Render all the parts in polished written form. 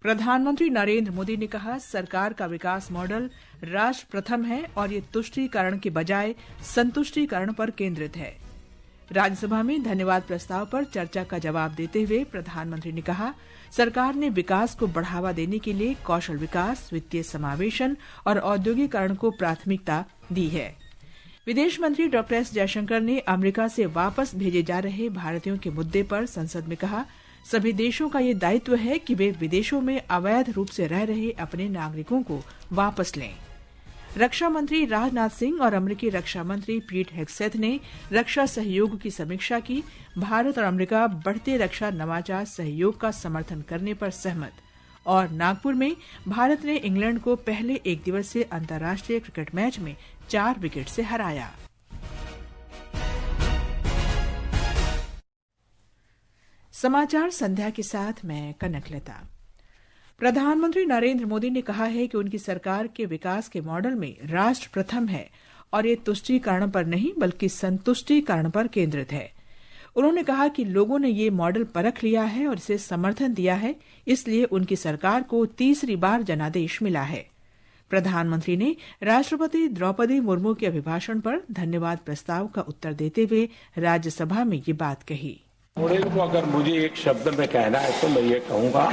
प्रधानमंत्री नरेंद्र मोदी ने कहा, सरकार का विकास मॉडल राष्ट्र प्रथम है और ये तुष्टीकरण के बजाय संतुष्टीकरण पर केंद्रित है। राज्यसभा में धन्यवाद प्रस्ताव पर चर्चा का जवाब देते हुए प्रधानमंत्री ने कहा, सरकार ने विकास को बढ़ावा देने के लिए कौशल विकास, वित्तीय समावेशन और औद्योगिकरण को प्राथमिकता दी है। विदेश मंत्री डॉक्टर एस जयशंकर ने अमेरिका से वापस भेजे जा रहे भारतीयों के मुद्दे पर संसद में कहा, सभी देशों का ये दायित्व है कि वे विदेशों में अवैध रूप से रह रहे अपने नागरिकों को वापस लें। रक्षा मंत्री राजनाथ सिंह और अमेरिकी रक्षा मंत्री पीट हेग्सेथ ने रक्षा सहयोग की समीक्षा की। भारत और अमेरिका बढ़ते रक्षा नवाचार सहयोग का समर्थन करने पर सहमत। और नागपुर में भारत ने इंग्लैंड को पहले एक दिवसीय अंतर्राष्ट्रीय क्रिकेट मैच में 4 विकेट से हराया। समाचार संध्या के साथ मैं कनकलता। प्रधानमंत्री नरेंद्र मोदी ने कहा है कि उनकी सरकार के विकास के मॉडल में राष्ट्र प्रथम है और ये तुष्टीकरण पर नहीं बल्कि संतुष्टीकरण पर केंद्रित है। उन्होंने कहा कि लोगों ने ये मॉडल परख लिया है और इसे समर्थन दिया है, इसलिए उनकी सरकार को तीसरी बार जनादेश मिला है। प्रधानमंत्री ने राष्ट्रपति द्रौपदी मुर्मू के अभिभाषण पर धन्यवाद प्रस्ताव का उत्तर देते हुए राज्यसभा में ये बात कही। मॉडल को अगर मुझे एक शब्द में कहना है तो मैं ये कहूंगा,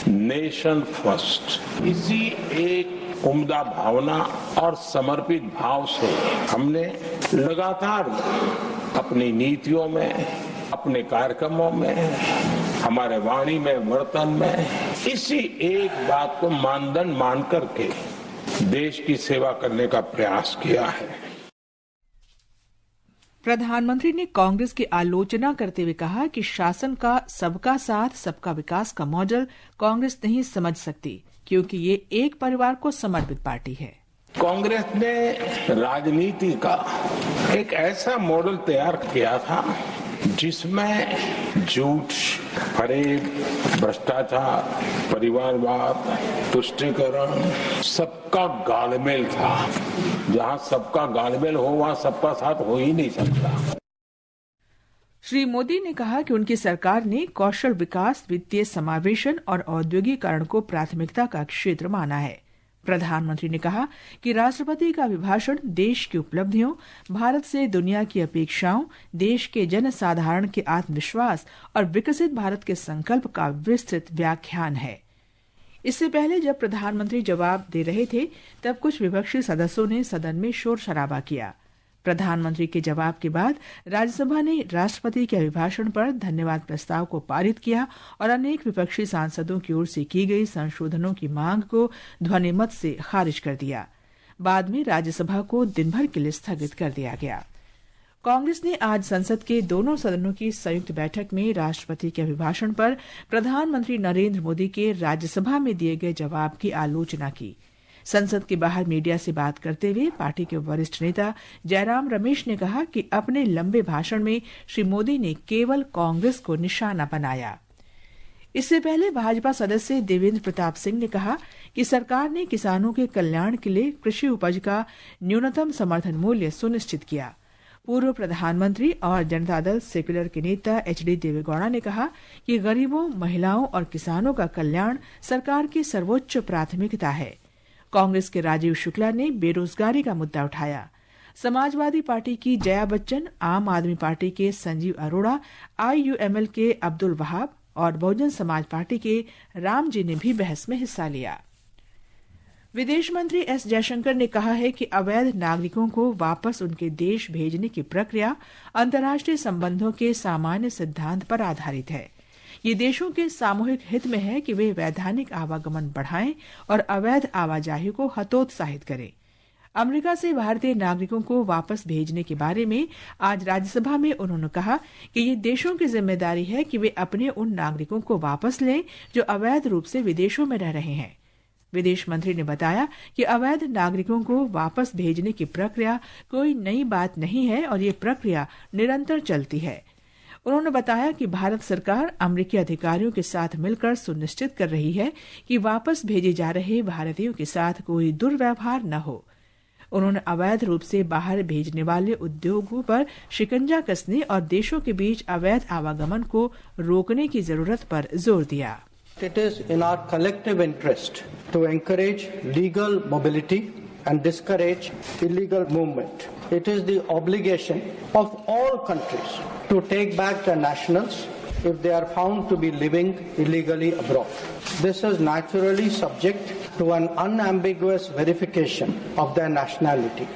नेशन फर्स्ट। इसी एक उम्दा भावना और समर्पित भाव से हमने लगातार अपनी नीतियों में, अपने कार्यक्रमों में, हमारे वाणी में, वर्तन में इसी एक बात को मानदंड मान करके देश की सेवा करने का प्रयास किया है। प्रधानमंत्री ने कांग्रेस की आलोचना करते हुए कहा कि शासन का सबका साथ सबका विकास का मॉडल कांग्रेस नहीं समझ सकती, क्योंकि ये एक परिवार को समर्पित पार्टी है। कांग्रेस ने राजनीति का एक ऐसा मॉडल तैयार किया था जिसमें झूठ, फरेब, भ्रष्टाचार, परिवारवाद, तुष्टीकरण सबका गालमेल था। जहां सबका गालमेल हो वहां सबका साथ हो ही नहीं सकता। श्री मोदी ने कहा कि उनकी सरकार ने कौशल विकास, वित्तीय समावेशन और औद्योगिकरण को प्राथमिकता का क्षेत्र माना है। प्रधानमंत्री ने कहा कि राष्ट्रपति का अभिभाषण देश की उपलब्धियों, भारत से दुनिया की अपेक्षाओं, देश के जनसाधारण के आत्मविश्वास और विकसित भारत के संकल्प का विस्तृत व्याख्यान है। इससे पहले जब प्रधानमंत्री जवाब दे रहे थे तब कुछ विपक्षी सदस्यों ने सदन में शोर शराबा किया। प्रधानमंत्री के जवाब के बाद राज्यसभा ने राष्ट्रपति के अभिभाषण पर धन्यवाद प्रस्ताव को पारित किया और अनेक विपक्षी सांसदों की ओर से की गई संशोधनों की मांग को ध्वनिमत से खारिज कर दिया। बाद में राज्यसभा को दिन भर के लिए स्थगित कर दिया गया। कांग्रेस ने आज संसद के दोनों सदनों की संयुक्त बैठक में राष्ट्रपति के अभिभाषण पर प्रधानमंत्री नरेंद्र मोदी के राज्यसभा में दिए गए जवाब की आलोचना की। संसद के बाहर मीडिया से बात करते हुए पार्टी के वरिष्ठ नेता जयराम रमेश ने कहा कि अपने लंबे भाषण में श्री मोदी ने केवल कांग्रेस को निशाना बनाया। इससे पहले भाजपा सदस्य देवेंद्र प्रताप सिंह ने कहा कि सरकार ने किसानों के कल्याण के लिए कृषि उपज का न्यूनतम समर्थन मूल्य सुनिश्चित किया। पूर्व प्रधानमंत्री और जनता दल सेक्युलर के नेता एचडी देवेगौड़ा ने कहा कि गरीबों, महिलाओं और किसानों का कल्याण सरकार की सर्वोच्च प्राथमिकता है। कांग्रेस के राजीव शुक्ला ने बेरोजगारी का मुद्दा उठाया। समाजवादी पार्टी की जया बच्चन, आम आदमी पार्टी के संजीव अरोड़ा, आईयूएमएल के अब्दुल वहाब और बहुजन समाज पार्टी के राम जी ने भी बहस में हिस्सा लिया। विदेश मंत्री एस जयशंकर ने कहा है कि अवैध नागरिकों को वापस उनके देश भेजने की प्रक्रिया अंतर्राष्ट्रीय संबंधों के सामान्य सिद्धांत पर आधारित है। ये देशों के सामूहिक हित में है कि वे वैधानिक आवागमन बढ़ाएं और अवैध आवाजाही को हतोत्साहित करें। अमेरिका से भारतीय नागरिकों को वापस भेजने के बारे में आज राज्यसभा में उन्होंने कहा कि ये देशों की जिम्मेदारी है कि वे अपने उन नागरिकों को वापस लें जो अवैध रूप से विदेशों में रह रहे हैं। विदेश मंत्री ने बताया कि अवैध नागरिकों को वापस भेजने की प्रक्रिया कोई नई बात नहीं है और ये प्रक्रिया निरंतर चलती है। उन्होंने बताया कि भारत सरकार अमेरिकी अधिकारियों के साथ मिलकर सुनिश्चित कर रही है कि वापस भेजे जा रहे भारतीयों के साथ कोई दुर्व्यवहार न हो। उन्होंने अवैध रूप से बाहर भेजने वाले उद्योगों पर शिकंजा कसने और देशों के बीच अवैध आवागमन को रोकने की जरूरत पर जोर दिया। It is in our collective interest to encourage legal mobility and discourage illegal movement. It is the obligation of all countries to take back their nationals if they are found to be living illegally abroad. This is naturally subject to an unambiguous verification of their nationality.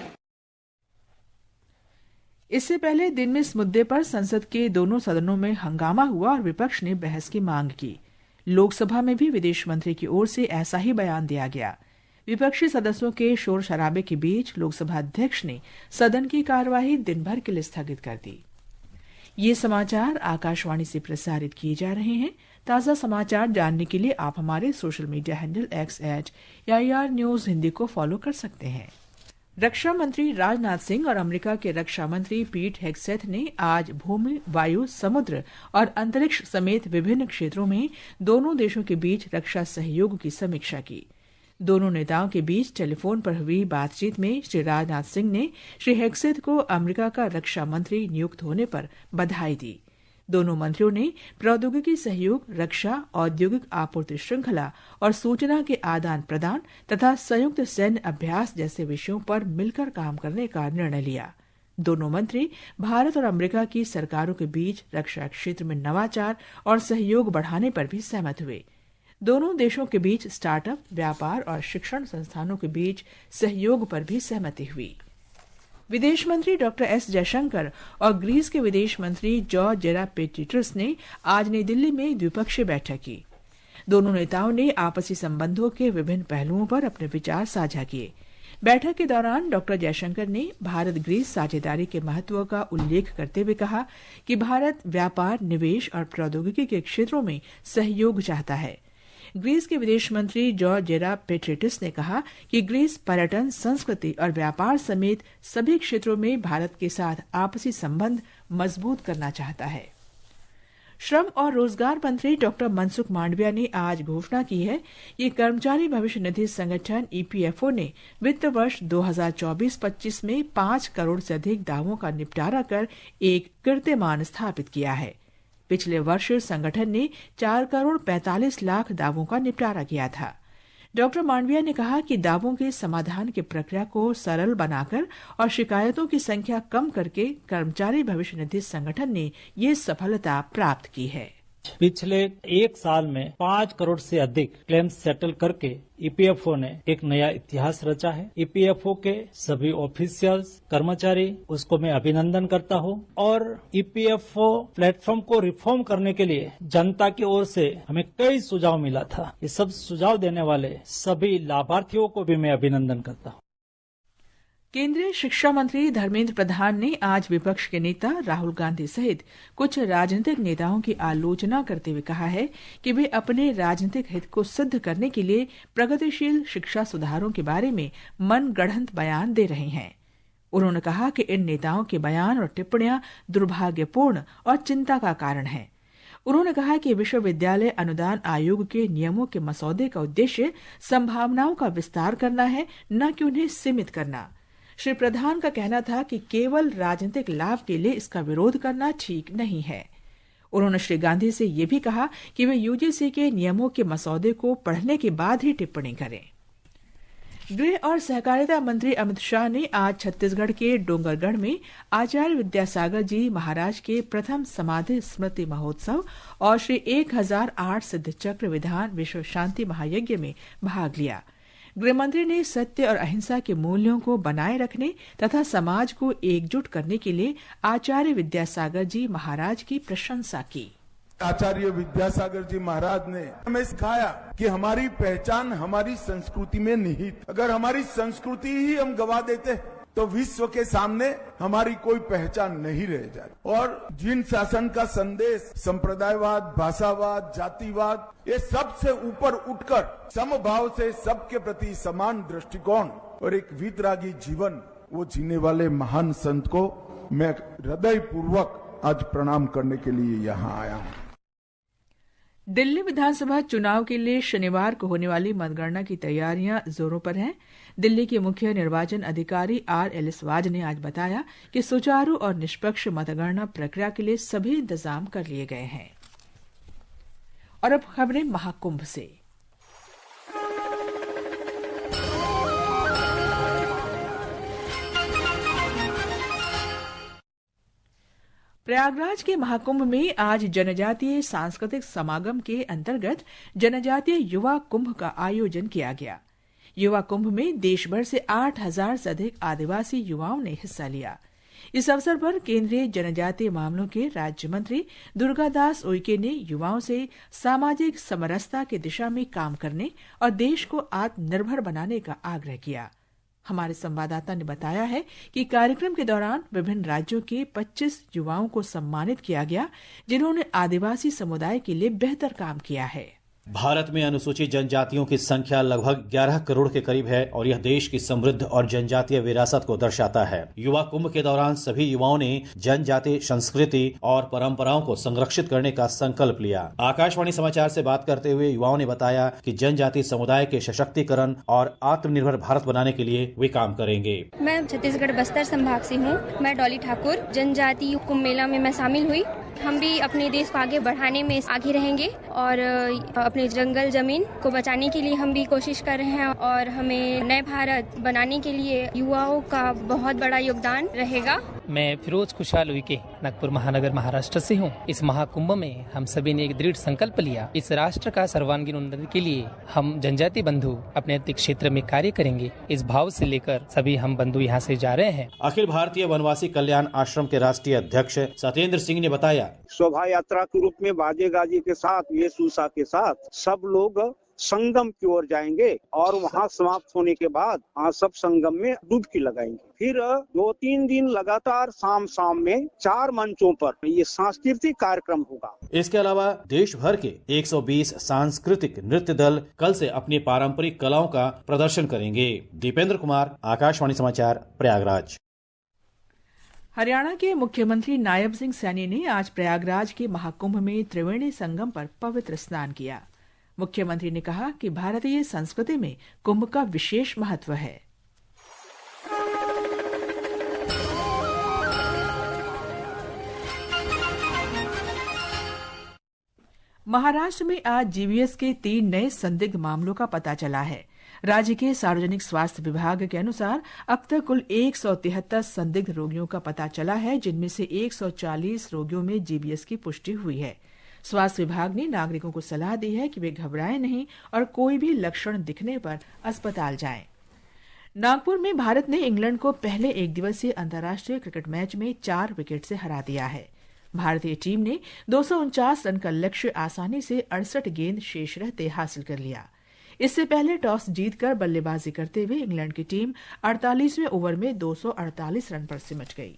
इससे पहले दिन में इस मुद्दे पर संसद के दोनों सदनों में हंगामा हुआ और विपक्ष ने बहस की मांग की। लोकसभा में भी विदेश मंत्री की ओर से ऐसा ही बयान दिया गया। विपक्षी सदस्यों के शोर शराबे के बीच लोकसभा अध्यक्ष ने सदन की कार्यवाही दिन भर के लिए स्थगित कर दी। ये समाचार आकाशवाणी से प्रसारित किए जा रहे हैं। ताज़ा समाचार जानने के लिए आप हमारे social media handle X@AIR News Hindi को फॉलो कर सकते हैं। रक्षा मंत्री राजनाथ सिंह और अमेरिका के रक्षा मंत्री पीट हेगसेथ ने आज भूमि, वायु, समुद्र और अंतरिक्ष समेत विभिन्न क्षेत्रों में दोनों देशों के बीच रक्षा सहयोग की समीक्षा की। दोनों नेताओं के बीच टेलीफोन पर हुई बातचीत में श्री राजनाथ सिंह ने श्री हेगसेथ को अमेरिका का रक्षा मंत्री नियुक्त होने पर बधाई दी। दोनों मंत्रियों ने प्रौद्योगिकी सहयोग, रक्षा, औद्योगिक आपूर्ति श्रृंखला और सूचना के आदान प्रदान तथा संयुक्त सैन्य अभ्यास जैसे विषयों पर मिलकर काम करने का निर्णय लिया। दोनों मंत्री भारत और अमेरिका की सरकारों के बीच रक्षा क्षेत्र में नवाचार और सहयोग बढ़ाने पर भी सहमत हुए। दोनों देशों के बीच स्टार्टअप, व्यापार और शिक्षण संस्थानों के बीच सहयोग पर भी सहमति हुई। विदेश मंत्री डॉक्टर एस जयशंकर और ग्रीस के विदेश मंत्री जॉर्ज जेरापेट्रिटस ने आज नई दिल्ली में द्विपक्षीय बैठक की। दोनों नेताओं ने आपसी संबंधों के विभिन्न पहलुओं पर अपने विचार साझा किए। बैठक के दौरान डॉक्टर जयशंकर ने भारत ग्रीस साझेदारी के महत्व का उल्लेख करते हुए कहा कि भारत व्यापार, निवेश और प्रौद्योगिकी के क्षेत्रों में सहयोग चाहता है। ग्रीस के विदेश मंत्री जॉर्ज जेरापेट्रिटस ने कहा कि ग्रीस पर्यटन, संस्कृति और व्यापार समेत सभी क्षेत्रों में भारत के साथ आपसी संबंध मजबूत करना चाहता है। श्रम और रोजगार मंत्री डॉक्टर मनसुख मांडविया ने आज घोषणा की है कि कर्मचारी भविष्य निधि संगठन EPFO ने वित्त वर्ष 2024-25 में 5 करोड़ से अधिक दावों का निपटारा कर एक कीर्तिमान स्थापित किया है। पिछले वर्ष संगठन ने 4 करोड़ 45 लाख दावों का निपटारा किया था। डॉक्टर मांडविया ने कहा कि दावों के समाधान की प्रक्रिया को सरल बनाकर और शिकायतों की संख्या कम करके कर्मचारी भविष्य निधि संगठन ने ये सफलता प्राप्त की है। पिछले 1 साल में 5 करोड़ से अधिक क्लेम्स सेटल करके EPFO ने एक नया इतिहास रचा है। EPFO के सभी ऑफिशियल्स, कर्मचारी, उसको मैं अभिनंदन करता हूँ। और EPFO प्लेटफॉर्म को रिफॉर्म करने के लिए जनता की ओर से हमें कई सुझाव मिला था। ये सब सुझाव देने वाले सभी लाभार्थियों को भी मैं अभिनंदन करता हूँ। केंद्रीय शिक्षा मंत्री धर्मेंद्र प्रधान ने आज विपक्ष के नेता राहुल गांधी सहित कुछ राजनीतिक नेताओं की आलोचना करते हुए कहा है कि वे अपने राजनीतिक हित को सिद्ध करने के लिए प्रगतिशील शिक्षा सुधारों के बारे में मनगढ़ंत बयान दे रहे हैं। उन्होंने कहा कि इन नेताओं के बयान और टिप्पणियां दुर्भाग्यपूर्ण और चिंता का कारण है। उन्होंने कहा कि विश्वविद्यालय अनुदान आयोग के नियमों के मसौदे का उद्देश्य संभावनाओं का विस्तार करना है, न कि उन्हें सीमित करना। श्री प्रधान का कहना था कि केवल राजनीतिक लाभ के लिए इसका विरोध करना ठीक नहीं है। उन्होंने श्री गांधी से ये भी कहा कि वे UGC के नियमों के मसौदे को पढ़ने के बाद ही टिप्पणी करें। गृह और सहकारिता मंत्री अमित शाह ने आज छत्तीसगढ़ के डोंगरगढ़ में आचार्य विद्यासागर जी महाराज के प्रथम समाधि स्मृति महोत्सव और श्री 1008 सिद्ध चक्र विधान विश्व शांति महायज्ञ में भाग लिया। गृहमंत्री ने सत्य और अहिंसा के मूल्यों को बनाए रखने तथा समाज को एकजुट करने के लिए आचार्य विद्यासागर जी महाराज की प्रशंसा की। आचार्य विद्यासागर जी महाराज ने हमें सिखाया कि हमारी पहचान हमारी संस्कृति में निहित। अगर हमारी संस्कृति ही हम गवा देते तो विश्व के सामने हमारी कोई पहचान नहीं रह जाती। और जिन शासन का संदेश संप्रदायवाद, भाषावाद, जातिवाद, ये सबसे ऊपर उठकर समभाव से सबके प्रति समान दृष्टिकोण और एक वितरागी जीवन वो जीने वाले महान संत को मैं हृदय पूर्वक आज प्रणाम करने के लिए यहाँ आया हूँ। दिल्ली विधानसभा चुनाव के लिए शनिवार को होने वाली मतगणना की तैयारियां जोरों पर हैं। दिल्ली के मुख्य निर्वाचन अधिकारी R.L. वाज ने आज बताया कि सुचारू और निष्पक्ष मतगणना प्रक्रिया के लिए सभी इंतजाम कर लिए गए हैं। और अब खबरें महाकुंभ से। प्रयागराज के महाकुंभ में आज जनजातीय सांस्कृतिक समागम के अंतर्गत जनजातीय युवा कुंभ का आयोजन किया गया। युवा कुंभ में देश भर से 8,000 से अधिक आदिवासी युवाओं ने हिस्सा लिया। इस अवसर पर केंद्रीय जनजातीय मामलों के राज्य मंत्री दुर्गादास उइके ने युवाओं से सामाजिक समरसता की दिशा में काम करने और देश को आत्मनिर्भर बनाने का आग्रह किया। हमारे संवाददाता ने बताया है कि कार्यक्रम के दौरान विभिन्न राज्यों के 25 युवाओं को सम्मानित किया गया, जिन्होंने आदिवासी समुदाय के लिए बेहतर काम किया है। भारत में अनुसूचित जनजातियों की संख्या लगभग 11 करोड़ के करीब है और यह देश की समृद्ध और जनजातीय विरासत को दर्शाता है। युवा कुंभ के दौरान सभी युवाओं ने जनजातीय संस्कृति और परंपराओं को संरक्षित करने का संकल्प लिया। आकाशवाणी समाचार से बात करते हुए युवाओं ने बताया कि जनजातीय समुदाय के सशक्तिकरण और आत्मनिर्भर भारत बनाने के लिए वे काम करेंगे। मैं छत्तीसगढ़ बस्तर संभाग से हूँ। मैं डॉली ठाकुर। जनजातीय कुंभ मेला में मैं शामिल हुई। हम भी अपने देश को आगे बढ़ाने में आगे रहेंगे और अपने जंगल जमीन को बचाने के लिए हम भी कोशिश कर रहे हैं और हमें नए भारत बनाने के लिए युवाओं का बहुत बड़ा योगदान रहेगा। मैं फिरोज खुशहाल उइके नागपुर महानगर महाराष्ट्र से हूँ। इस महाकुंभ में हम सभी ने एक दृढ़ संकल्प लिया। इस राष्ट्र का सर्वांगीण उन्नति के लिए हम जनजाति बंधु अपने क्षेत्र में कार्य करेंगे। इस भाव से लेकर सभी हम बंधु यहाँ से जा रहे हैं। अखिल भारतीय वनवासी कल्याण आश्रम के राष्ट्रीय अध्यक्ष सत्येंद्र सिंह ने बताया, शोभा यात्रा के रूप में बाजे गाजे के साथ, वेशभूषा के साथ सब लोग संगम की ओर जाएंगे और वहाँ समाप्त होने के बाद सब संगम में डुबकी लगाएंगे। फिर 2-3 दिन लगातार शाम में 4 मंचों पर ये सांस्कृतिक कार्यक्रम होगा। इसके अलावा देश भर के 120 सांस्कृतिक नृत्य दल कल से अपनी पारंपरिक कलाओं का प्रदर्शन करेंगे। दीपेंद्र कुमार, आकाशवाणी समाचार, प्रयागराज। हरियाणा के मुख्यमंत्री नायब सिंह सैनी ने आज प्रयागराज के महाकुंभ में त्रिवेणी संगम पर पवित्र स्नान किया। मुख्यमंत्री ने कहा कि भारतीय संस्कृति में कुंभ का विशेष महत्व है। महाराष्ट्र में आज जीवीएस के 3 नए संदिग्ध मामलों का पता चला है। राज्य के सार्वजनिक स्वास्थ्य विभाग के अनुसार अब तक कुल 173 संदिग्ध रोगियों का पता चला है, जिनमें से 140 रोगियों में जीबीएस की पुष्टि हुई है। स्वास्थ्य विभाग ने नागरिकों को सलाह दी है कि वे घबराएं नहीं और कोई भी लक्षण दिखने पर अस्पताल जाएं। नागपुर में भारत ने इंग्लैंड को पहले एक दिवसीय अंतर्राष्ट्रीय क्रिकेट मैच में 4 विकेट से हरा दिया है। भारतीय टीम ने 249 रन का लक्ष्य आसानी से 68 गेंद शेष रहते हासिल कर लिया। इससे पहले टॉस जीतकर बल्लेबाजी करते हुए इंग्लैंड की टीम 48वें ओवर में 248 रन पर सिमट गई।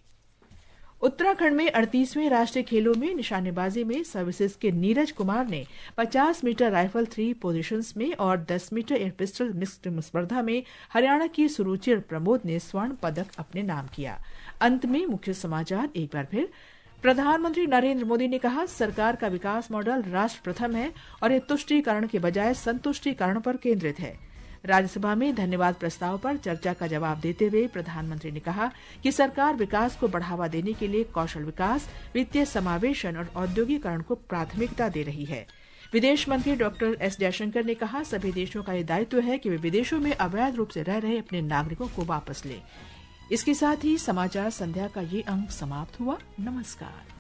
उत्तराखंड में 38वें राष्ट्रीय खेलों में निशानेबाजी में सर्विसेज के नीरज कुमार ने 50 मीटर राइफल 3 पोजीशंस में और 10 मीटर एयर पिस्टल मिक्स्ड स्पर्धा में हरियाणा की सुरुचि प्रमोद ने स्वर्ण पदक अपने नाम किया। अंत में मुख्य समाचार एक बार फिर। प्रधानमंत्री नरेंद्र मोदी ने कहा, सरकार का विकास मॉडल राष्ट्र प्रथम है और ये तुष्टीकरण के बजाय संतुष्टीकरण पर केंद्रित है। राज्यसभा में धन्यवाद प्रस्ताव पर चर्चा का जवाब देते हुए प्रधानमंत्री ने कहा कि सरकार विकास को बढ़ावा देने के लिए कौशल विकास, वित्तीय समावेशन और औद्योगिकरण को प्राथमिकता दे रही है। विदेश मंत्री डॉक्टर एस जयशंकर ने कहा, सभी देशों का ये दायित्व है कि वे विदेशों में अवैध रूप से रह रहे अपने नागरिकों को वापस लें। इसके साथ ही समाचार संध्या का ये अंक समाप्त हुआ। नमस्कार।